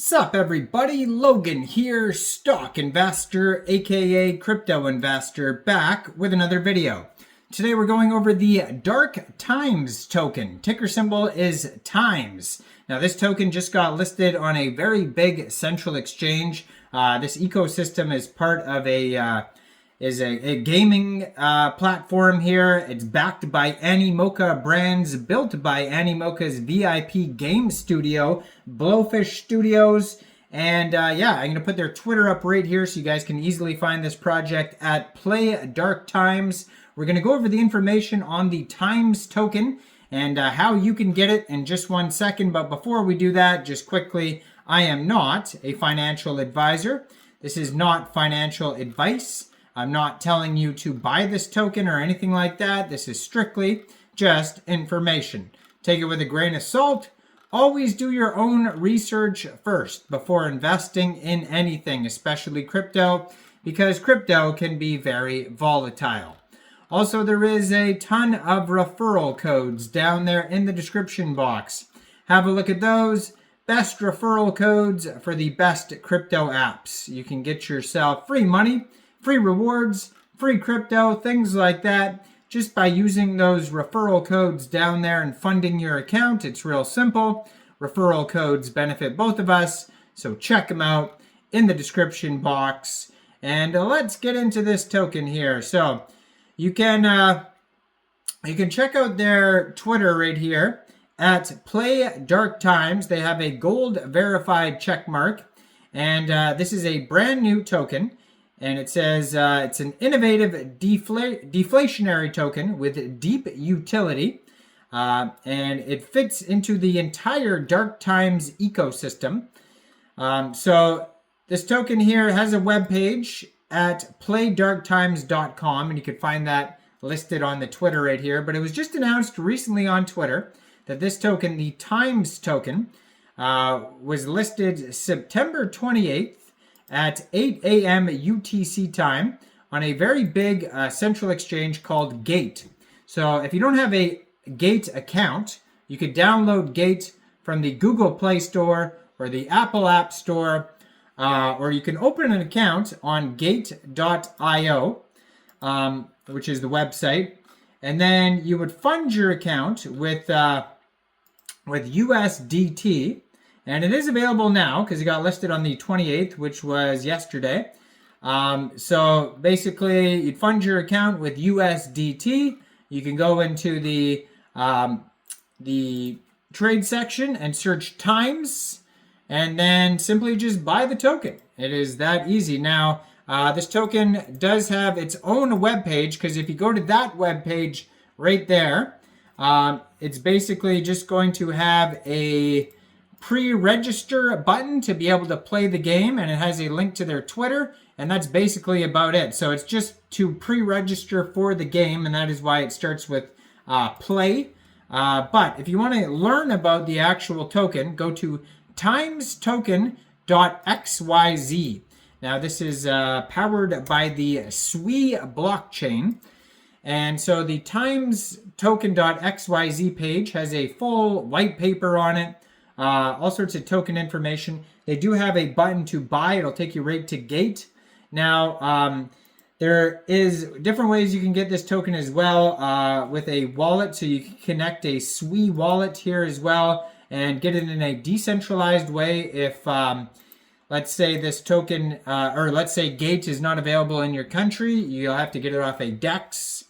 Sup everybody, Logan here, stock investor aka crypto investor, back with another video. Today we're going over the Darktimes token. Ticker symbol is Times. Now this token just got listed on a very big central exchange. This ecosystem is part of a gaming platform here. It's backed by Animoca Brands, built by Animoca's VIP game studio, Blowfish Studios. And yeah, I'm going to put their Twitter up right here so you guys can easily find this project at Play Darktimes. We're going to go over the information on the Times token and how you can get it in just 1 second. But before we do that, just quickly, I am not a financial advisor. This is not financial advice. I'm not telling you to buy this token or anything like that. This is strictly just information. Take it with a grain of salt. Always do your own research first before investing in anything, especially crypto, because crypto can be very volatile. Also, there is a ton of referral codes down there in the description box. Have a look at those. Best referral codes for the best crypto apps. You can get yourself free money, free rewards, free crypto, things like that, just by using those referral codes down there and funding your account. It's real simple. Referral codes benefit both of us, so check them out in the description box. And let's get into this token here. So you can check out their Twitter right here at Play Darktimes. They have a gold verified check mark, and this is a brand new token. And it says it's an innovative deflationary token with deep utility. And it fits into the entire Darktimes ecosystem. So this token here has a web page at playdarktimes.com. And you can find that listed on the Twitter right here. But it was just announced recently on Twitter that this token, the Times token, was listed September 28th. At 8 a.m. UTC time on a very big central exchange called Gate. So if you don't have a Gate account, you could download Gate from the Google Play Store or the Apple App Store, or you can open an account on gate.io, which is the website, and then you would fund your account with USDT. And it is available now because it got listed on the 28th, which was yesterday. So basically, you'd fund your account with USDT. You can go into the trade section and search Times, and then simply just buy the token. It is that easy. Now, this token does have its own web page, because if you go to that web page right there, it's basically just going to have a pre-register button to be able to play the game, and it has a link to their Twitter, and that's basically about it. So it's just to pre-register for the game, and that is why it starts with play. But if you want to learn about the actual token, go to timestoken.xyz. Now this is powered by the SWI blockchain. And so the timestoken.xyz page has a full white paper on it. All sorts of token information. They do have a button to buy. It'll take you right to Gate. Now, there is different ways you can get this token as well with a wallet. So you can connect a SWI wallet here as well and get it in a decentralized way. If, let's say this token, or let's say Gate is not available in your country, you'll have to get it off a DEX.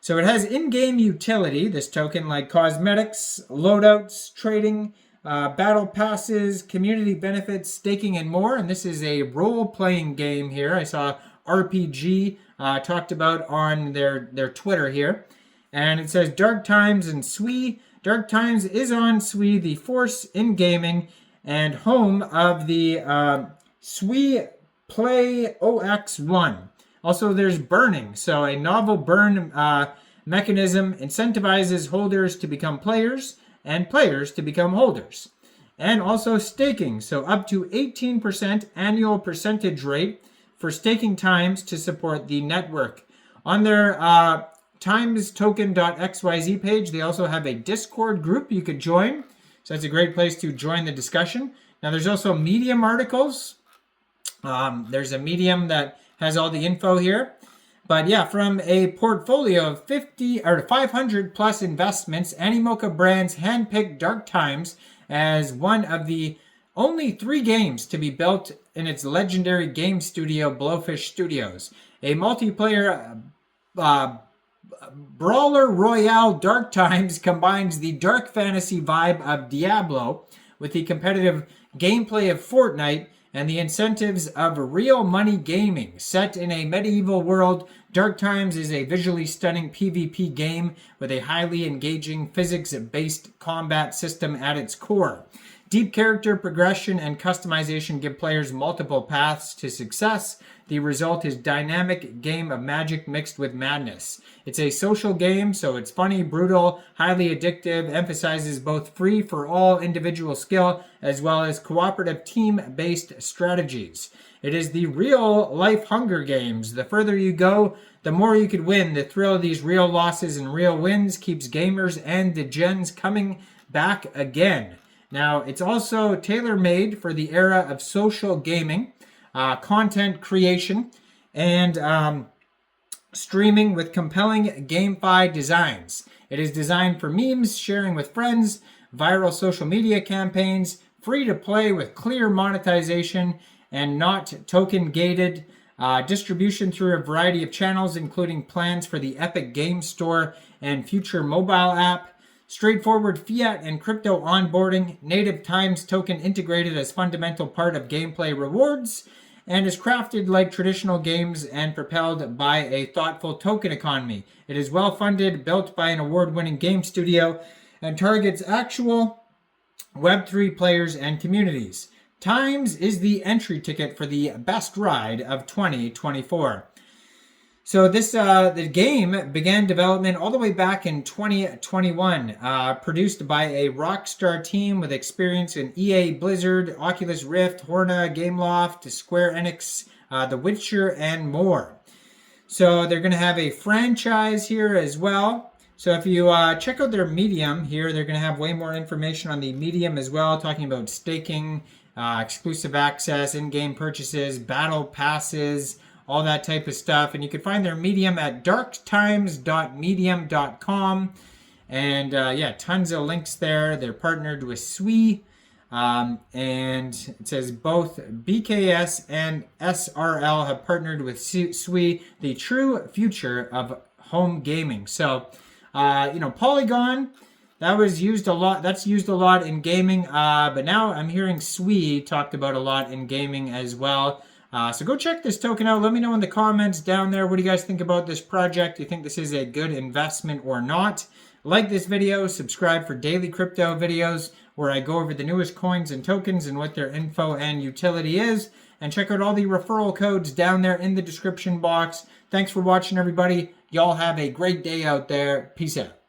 So it has in-game utility, this token, like cosmetics, loadouts, trading, battle passes, community benefits, staking, and more. And this is a role-playing game here. I saw RPG talked about on their Twitter here. And it says Darktimes and SWI. Darktimes is on SWI, the force in gaming, and home of the SWI Play OX1. Also, there's burning. So a novel burn mechanism incentivizes holders to become players, and players to become holders. And also staking, so up to 18% annual percentage rate for staking times to support the network. On their timestoken.xyz page, they also have a Discord group you could join. So that's a great place to join the discussion. Now there's also Medium articles. There's a Medium that has all the info here. But yeah, from a portfolio of 500 plus investments, Animoca Brands handpicked Darktimes as one of the only 3 games to be built in its legendary game studio, Blowfish Studios. A multiplayer brawler royale, Darktimes combines the dark fantasy vibe of Diablo with the competitive gameplay of Fortnite and the incentives of real money gaming. Set in a medieval world, Darktimes is a visually stunning PvP game with a highly engaging physics-based combat system at its core. Deep character progression and customization give players multiple paths to success. The result is dynamic game of magic mixed with madness. It's a social game, so it's funny, brutal, highly addictive, emphasizes both free for all individual skill as well as cooperative team-based strategies. It is the real life Hunger Games. The further you go, the more you could win. The thrill of these real losses and real wins keeps gamers and the gens coming back again. Now, it's also tailor-made for the era of social gaming, content creation, and streaming with compelling GameFi designs. It is designed for memes, sharing with friends, viral social media campaigns, free to play with clear monetization, and not token-gated. Distribution through a variety of channels, including plans for the Epic Game Store and future mobile app. Straightforward fiat and crypto onboarding, native Times token integrated as fundamental part of gameplay rewards, and is crafted like traditional games and propelled by a thoughtful token economy. It is well funded, built by an award-winning game studio, and targets actual Web3 players and communities. Times is the entry ticket for the best ride of 2024. So this the game began development all the way back in 2021, produced by a Rockstar team with experience in EA, Blizzard, Oculus Rift, Horna, Gameloft, Square Enix, The Witcher, and more. So they're going to have a franchise here as well. So if you check out their Medium here, they're going to have way more information on the Medium as well, talking about staking, exclusive access, in-game purchases, battle passes, all that type of stuff. And you can find their Medium at darktimes.medium.com. And yeah, tons of links there. They're partnered with SWE. And it says both BKS and SRL have partnered with SWE, the true future of home gaming. So, Polygon, that was used a lot. That's used a lot in gaming. But now I'm hearing SWE talked about a lot in gaming as well. So go check this token out. Let me know in the comments down there. What do you guys think about this project? Do you think this is a good investment or not? Like this video, subscribe for daily crypto videos where I go over the newest coins and tokens and what their info and utility is. And check out all the referral codes down there in the description box. Thanks for watching, everybody. Y'all have a great day out there. Peace out.